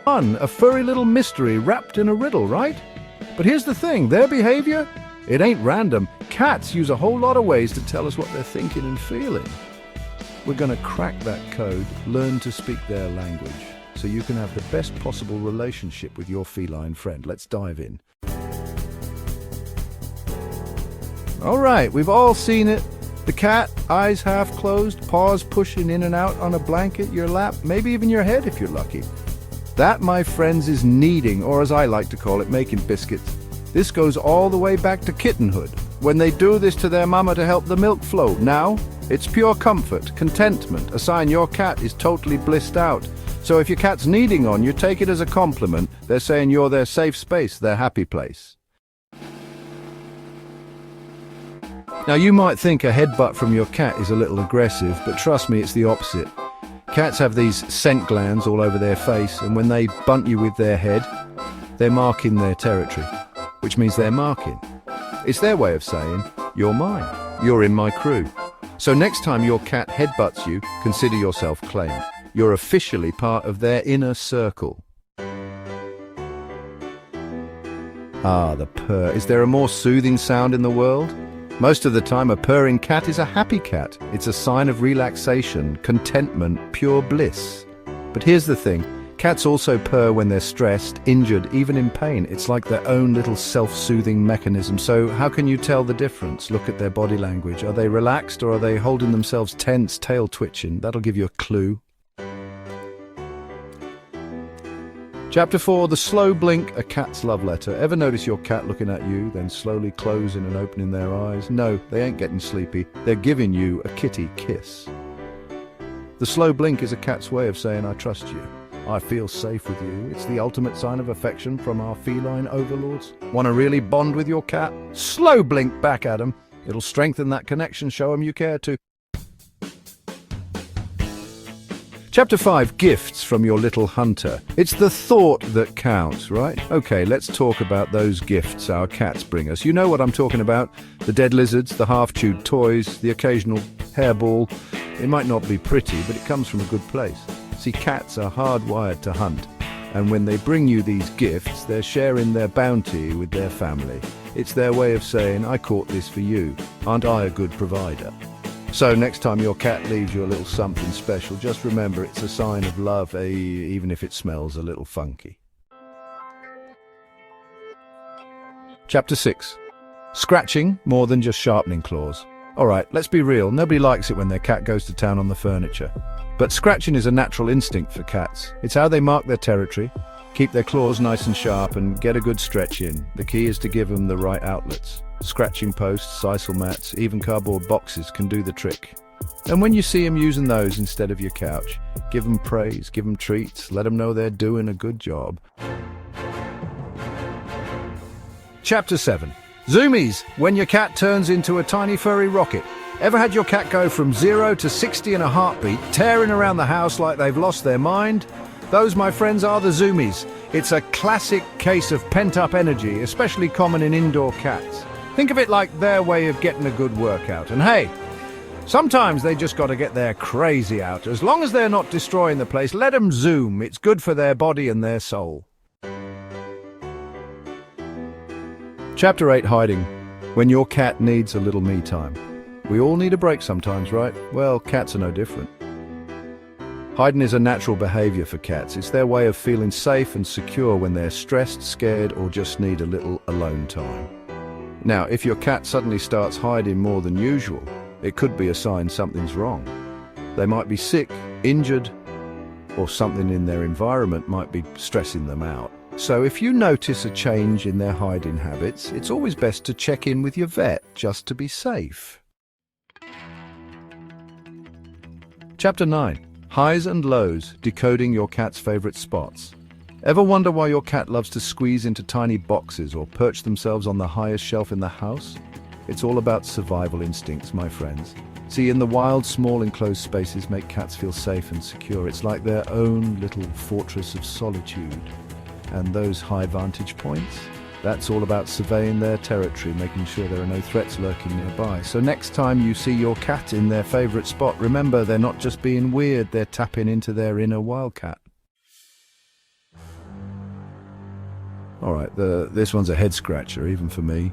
Fun, a furry little mystery wrapped in a riddle, right? But here's the thing, their behavior, it ain't random. Cats use a whole lot of ways to tell us what they're thinking and feeling. We're going to crack that code, learn to speak their language, so you can have the best possible relationship with your feline friend. Let's dive in. All right, we've all seen it. The cat, eyes half closed, paws pushing in and out on a blanket, your lap, maybe even your head if you're lucky. That, my friends, is kneading, or as I like to call it, making biscuits. This goes all the way back to kittenhood, when they do this to their mama to help the milk flow. Now, it's pure comfort, contentment, a sign your cat is totally blissed out. So if your cat's kneading on you, take it as a compliment. They're saying you're their safe space, their happy place. Now, you might think a headbutt from your cat is a little aggressive, but trust me, it's the opposite. Cats have these scent glands all over their face, and when they bunt you with their head, they're marking their territory, which means they're marking. It's their way of saying, you're mine, you're in my crew. So next time your cat headbutts you, consider yourself claimed. You're officially part of their inner circle. Ah, the purr. Is there a more soothing sound in the world? Most of the time, a purring cat is a happy cat. It's a sign of relaxation, contentment, pure bliss. But here's the thing. Cats also purr when they're stressed, injured, even in pain. It's like their own little self-soothing mechanism. So how can you tell the difference? Look at their body language. Are they relaxed or are they holding themselves tense, tail twitching? That'll give you a clue. Chapter 4, the slow blink, a cat's love letter. Ever notice your cat looking at you, then slowly closing and opening their eyes? No, they ain't getting sleepy. They're giving you a kitty kiss. The slow blink is a cat's way of saying, I trust you. I feel safe with you. It's the ultimate sign of affection from our feline overlords. Want to really bond with your cat? Slow blink back at them. It'll strengthen that connection, show them you care too. Chapter 5, gifts from your little hunter. It's the thought that counts, right? Okay, let's talk about those gifts our cats bring us. You know what I'm talking about. The dead lizards, the half-chewed toys, the occasional hairball. It might not be pretty, but it comes from a good place. See, cats are hardwired to hunt. And when they bring you these gifts, they're sharing their bounty with their family. It's their way of saying, I caught this for you. Aren't I a good provider? So next time your cat leaves you a little something special, just remember it's a sign of love, even if it smells a little funky. Chapter 6. Scratching more than just sharpening claws. Alright, let's be real, nobody likes it when their cat goes to town on the furniture. But scratching is a natural instinct for cats. It's how they mark their territory, keep their claws nice and sharp and get a good stretch in. The key is to give them the right outlets. Scratching posts, sisal mats, even cardboard boxes can do the trick. And when you see them using those instead of your couch, give them praise, give them treats, let them know they're doing a good job. Chapter 7. Zoomies, when your cat turns into a tiny furry rocket. Ever had your cat go from 0 to 60 in a heartbeat, tearing around the house like they've lost their mind? Those, my friends, are the Zoomies. It's a classic case of pent-up energy, especially common in indoor cats. Think of it like their way of getting a good workout. And hey, sometimes they just got to get their crazy out. As long as they're not destroying the place, let them zoom. It's good for their body and their soul. Chapter 8, hiding. When your cat needs a little me time. We all need a break sometimes, right? Well, cats are no different. Hiding is a natural behavior for cats. It's their way of feeling safe and secure when they're stressed, scared, or just need a little alone time. Now, if your cat suddenly starts hiding more than usual, it could be a sign something's wrong. They might be sick, injured, or something in their environment might be stressing them out. So if you notice a change in their hiding habits, it's always best to check in with your vet just to be safe. Chapter 9. Highs and lows, decoding your cat's favorite spots. Ever wonder why your cat loves to squeeze into tiny boxes or perch themselves on the highest shelf in the house? It's all about survival instincts, my friends. See, in the wild, small enclosed spaces make cats feel safe and secure. It's like their own little fortress of solitude. And those high vantage points? That's all about surveying their territory, making sure there are no threats lurking nearby. So next time you see your cat in their favorite spot, remember they're not just being weird, they're tapping into their inner wildcat. All right, this one's a head scratcher, even for me.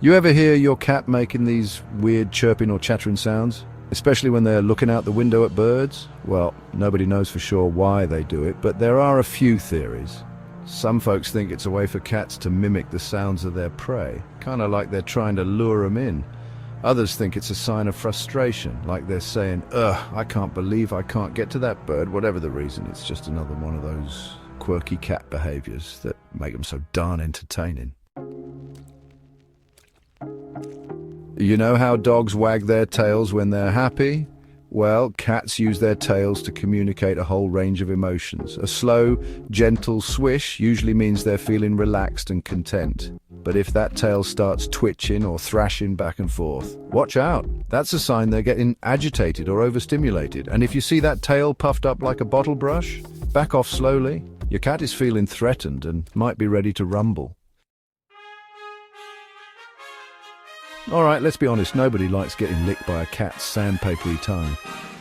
You ever hear your cat making these weird chirping or chattering sounds? Especially when they're looking out the window at birds? Well, nobody knows for sure why they do it, but there are a few theories. Some folks think it's a way for cats to mimic the sounds of their prey, kind of like they're trying to lure them in. Others think it's a sign of frustration, like they're saying, "Ugh, I can't believe I can't get to that bird." Whatever the reason, it's just another one of those quirky cat behaviors that make them so darn entertaining. You know how dogs wag their tails when they're happy? Well, cats use their tails to communicate a whole range of emotions. A slow, gentle swish usually means they're feeling relaxed and content. But if that tail starts twitching or thrashing back and forth, watch out. That's a sign they're getting agitated or overstimulated. And if you see that tail puffed up like a bottle brush, back off slowly. Your cat is feeling threatened and might be ready to rumble. All right, let's be honest, nobody likes getting licked by a cat's sandpapery tongue.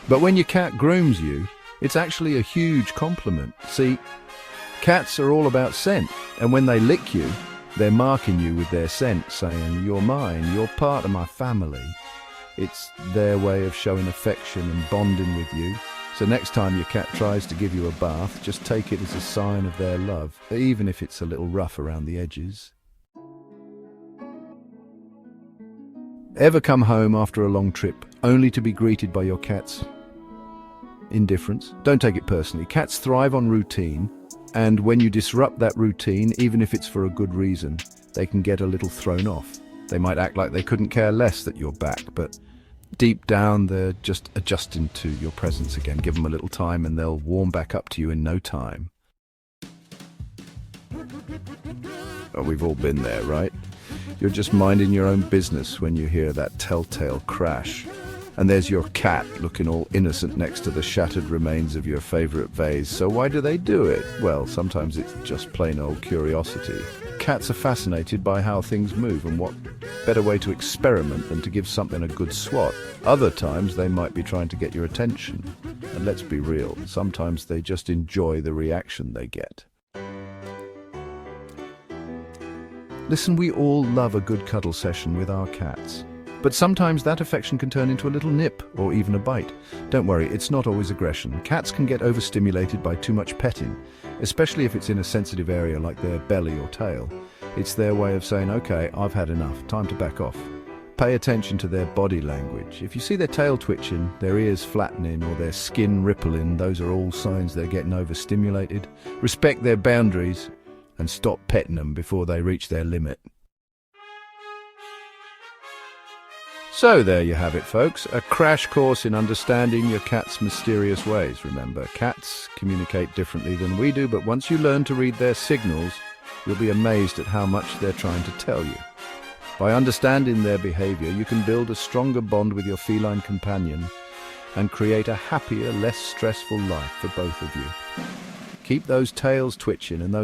But when your cat grooms you, it's actually a huge compliment. See, cats are all about scent, and when they lick you, they're marking you with their scent, saying, "You're mine, you're part of my family." It's their way of showing affection and bonding with you. So next time your cat tries to give you a bath, just take it as a sign of their love, even if it's a little rough around the edges. Ever come home after a long trip, only to be greeted by your cat's indifference? Don't take it personally. Cats thrive on routine, and when you disrupt that routine, even if it's for a good reason, they can get a little thrown off. They might act like they couldn't care less that you're back, but deep down they're just adjusting to your presence again. Give them a little time and they'll warm back up to you in no time. Oh, we've all been there, right? You're just minding your own business when you hear that telltale crash. And there's your cat looking all innocent next to the shattered remains of your favorite vase. So why do they do it? Well, sometimes it's just plain old curiosity. Cats are fascinated by how things move, and what better way to experiment than to give something a good swat. Other times they might be trying to get your attention. And let's be real, sometimes they just enjoy the reaction they get. Listen, we all love a good cuddle session with our cats. But sometimes that affection can turn into a little nip or even a bite. Don't worry, it's not always aggression. Cats can get overstimulated by too much petting, especially if it's in a sensitive area like their belly or tail. It's their way of saying, "Okay, I've had enough, time to back off." Pay attention to their body language. If you see their tail twitching, their ears flattening, or their skin rippling, those are all signs they're getting overstimulated. Respect their boundaries and stop petting them before they reach their limit. So there you have it, folks. A crash course in understanding your cat's mysterious ways. Remember, cats communicate differently than we do, but once you learn to read their signals, you'll be amazed at how much they're trying to tell you. By understanding their behavior, you can build a stronger bond with your feline companion and create a happier, less stressful life for both of you. Keep those tails twitching and those